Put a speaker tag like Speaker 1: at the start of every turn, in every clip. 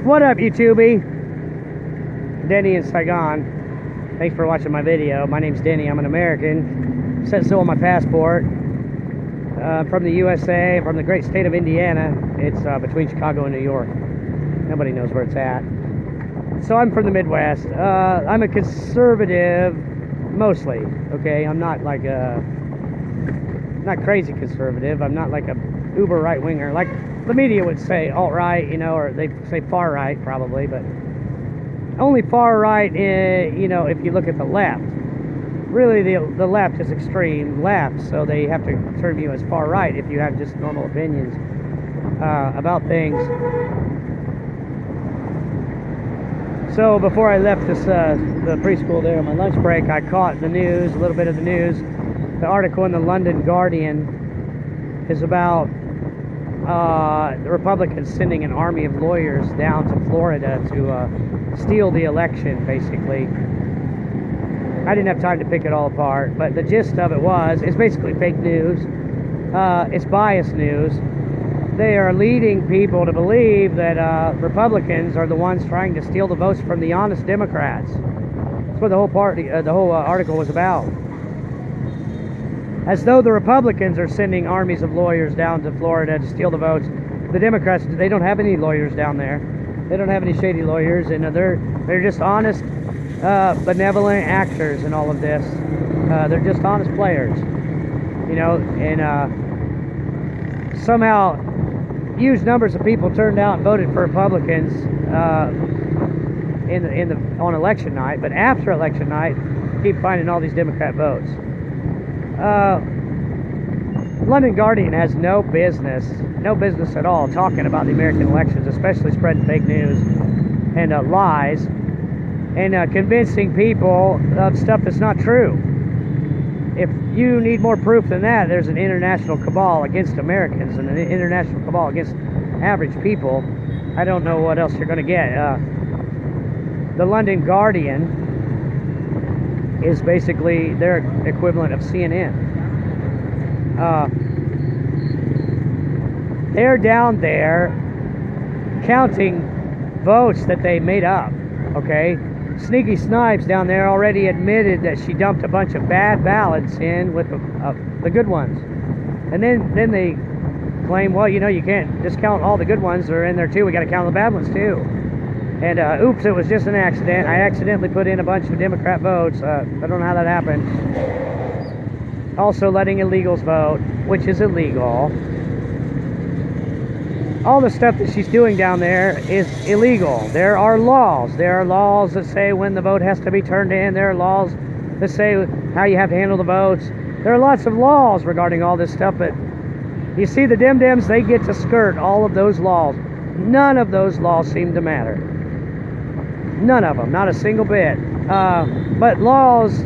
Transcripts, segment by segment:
Speaker 1: What up, YouTube? Denny in Saigon. Thanks for watching my video. My name's Denny. I'm an American. It says so on my passport. From the USA, from the great state of Indiana. It's between Chicago and New York. Nobody knows where it's at. So I'm from the Midwest. I'm a conservative, mostly. Okay, I'm not like not crazy conservative. I'm not like a uber right-winger, like the media would say, alt-right, you know, or they say far-right probably, but only far-right, you know, if you look at the left. Really, the left is extreme left, so they have to term you as far-right if you have just normal opinions about things. So before I left this the preschool there on my lunch break, I caught the news, a little bit of the news. The article in the London Guardian is about the Republicans sending an army of lawyers down to Florida to steal the election, basically. I didn't have time to pick it all apart, but the gist of it was, it's basically fake news. It's biased news. They are leading people to believe that Republicans are the ones trying to steal the votes from the honest Democrats. That's what the whole article was about. As though the Republicans are sending armies of lawyers down to Florida to steal the votes. The Democrats, they don't have any lawyers down there. They don't have any shady lawyers, and they're just honest, benevolent actors in all of this. They're just honest players, you know, and somehow huge numbers of people turned out and voted for Republicans on election night, but after election night, keep finding all these Democrat votes. London Guardian has no business at all talking about the American elections, especially spreading fake news and lies and convincing people of stuff that's not true. If you need more proof than that, there's an international cabal against Americans and an international cabal against average people. I don't know what else you're going to get. The London Guardian is basically their equivalent of CNN. They're down there counting votes that they made up, okay? Sneaky Snipes down there already admitted that she dumped a bunch of bad ballots in with the good ones. And then they claim, well, you know, you can't discount all the good ones that are in there too. We got to count the bad ones too. And oops, it was just an accident. I accidentally put in a bunch of Democrat votes. I don't know how that happened. Also letting illegals vote, which is illegal. All the stuff that she's doing down there is illegal. There are laws. There are laws that say when the vote has to be turned in. There are laws that say how you have to handle the votes. There are lots of laws regarding all this stuff, but you see the Dems, they get to skirt all of those laws. None of those laws seem to matter. None of them, not a single bit. But laws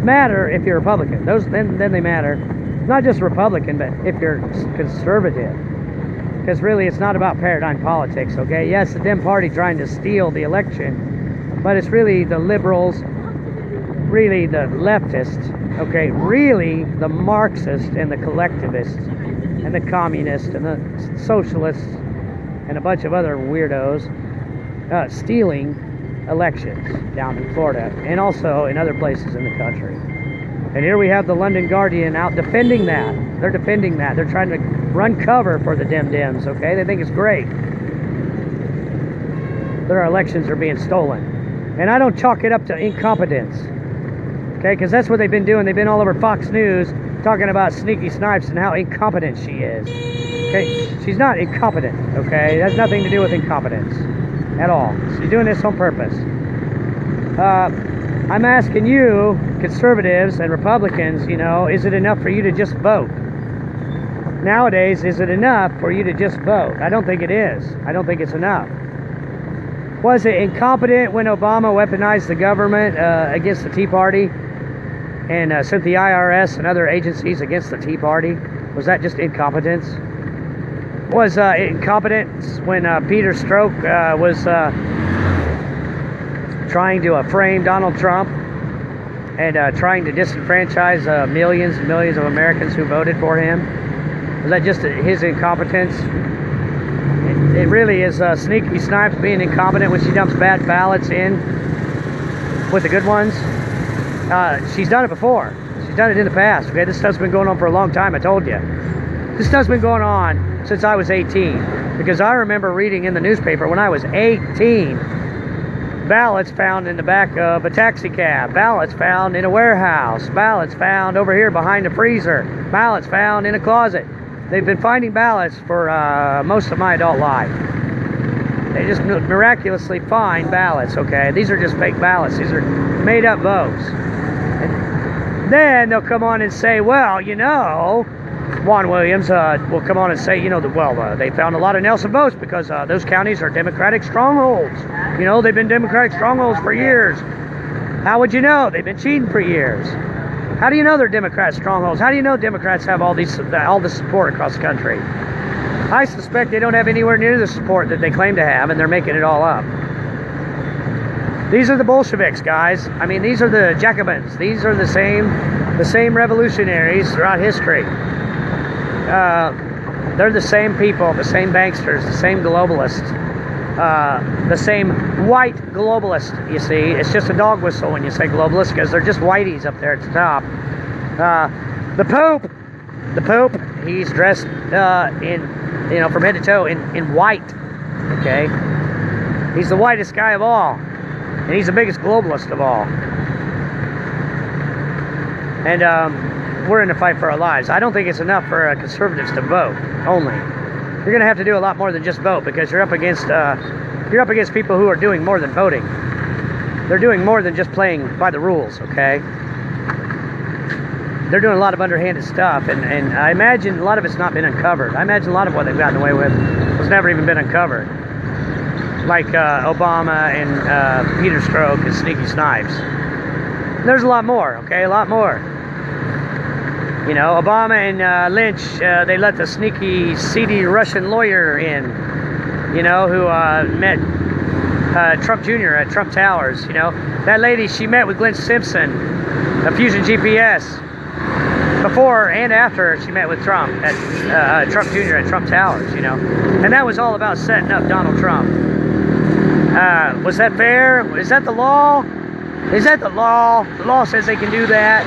Speaker 1: matter if you're Republican. Then they matter. Not just Republican, but if you're conservative. Because really, it's not about paradigm politics, okay? Yes, the Dem Party trying to steal the election, but it's really the liberals, really the leftists, okay? Really the Marxists and the collectivists and the communists and the socialists and a bunch of other weirdos stealing elections down in Florida and also in other places in the country. And here we have the London Guardian out defending that. They're defending that. They're trying to run cover for the Dems, okay? They think it's great that our elections are being stolen. And I don't chalk it up to incompetence, okay? Because that's what they've been doing. They've been all over Fox News talking about Sneaky Snipes and how incompetent she is, okay? She's not incompetent, okay? It has nothing to do with incompetence at all. She's doing this on purpose. I'm asking you, conservatives and Republicans, you know, is it enough for you to just vote? Nowadays, is it enough for you to just vote? I don't think it is. I don't think it's enough. Was it incompetent when Obama weaponized the government against the Tea Party and sent the IRS and other agencies against the Tea Party? Was that just incompetence? Was incompetence when Peter Strzok was trying to frame Donald Trump and trying to disenfranchise millions and millions of Americans who voted for him? Was that just his incompetence? it really is Sneaky Snipes being incompetent when she dumps bad ballots in with the good ones. She's done it before. She's done it in the past. Okay, this stuff's been going on for a long time. I told you. This stuff's been going on since I was 18. Because I remember reading in the newspaper when I was 18, ballots found in the back of a taxi cab, ballots found in a warehouse, ballots found over here behind the freezer, ballots found in a closet. They've been finding ballots for most of my adult life. They just miraculously find ballots, okay? These are just fake ballots. These are made up votes. And then they'll come on and say, well, you know, Juan Williams will come on and say, you know, they found a lot of Nelson votes because those counties are Democratic strongholds. You know, they've been Democratic strongholds for years. How would you know? They've been cheating for years. How do you know they're Democrat strongholds? How do you know Democrats have all this support across the country? I suspect they don't have anywhere near the support that they claim to have, and they're making it all up. These are the Bolsheviks, guys. I mean, these are the Jacobins. These are the same revolutionaries throughout history. They're the same people, the same banksters, the same globalists, the same white globalists, you see. It's just a dog whistle when you say globalist because they're just whiteys up there at the top. The Pope, he's dressed in, you know, from head to toe in white, okay? He's the whitest guy of all, and he's the biggest globalist of all. And we're in a fight for our lives. I don't think it's enough for conservatives to vote only. You're going to have to do a lot more than just vote because you're up against people who are doing more than voting. They're doing more than just playing by the rules, okay? They're doing a lot of underhanded stuff, and I imagine a lot of it's not been uncovered. I imagine a lot of what they've gotten away with has never even been uncovered. Like Obama and Peter Strzok and Sneaky Snipes. There's a lot more, okay? A lot more. You know, Obama and Lynch, they let the sneaky, seedy Russian lawyer in, you know, who met Trump Jr. at Trump Towers, you know. That lady, she met with Glenn Simpson of Fusion GPS before and after she met with Trump at Trump Jr. at Trump Towers, you know. And that was all about setting up Donald Trump. Was that fair? Is that the law? Is that the law? The law says they can do that.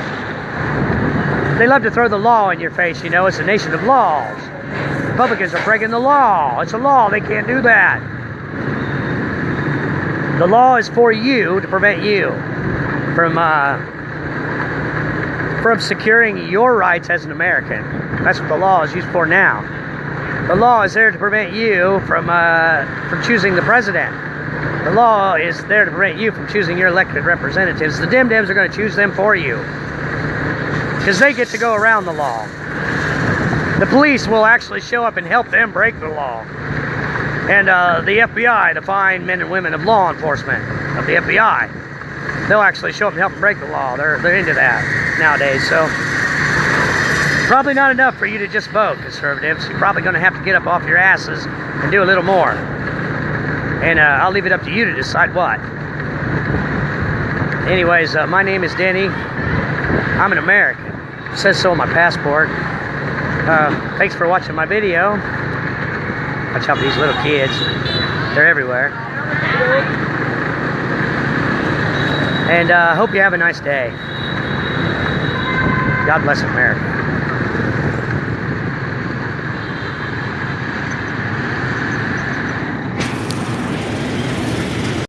Speaker 1: They love to throw the law in your face, you know. It's a nation of laws. Republicans are breaking the law. It's a law. They can't do that. The law is for you to prevent you from securing your rights as an American. That's what the law is used for now. The law is there to prevent you from choosing the president. The law is there to prevent you from choosing your elected representatives. The Dems are going to choose them for you because they get to go around the law. The police will actually show up and help them break the law. And the FBI, the fine men and women of law enforcement, of the FBI, they'll actually show up and help them break the law. They're into that nowadays. So probably not enough for you to just vote, conservatives. You're probably going to have to get up off your asses and do a little more. And I'll leave it up to you to decide what. Anyways, my name is Denny. I'm an American. It says so on my passport. Thanks for watching my video. Watch out for these little kids. They're everywhere. And hope you have a nice day. God bless America.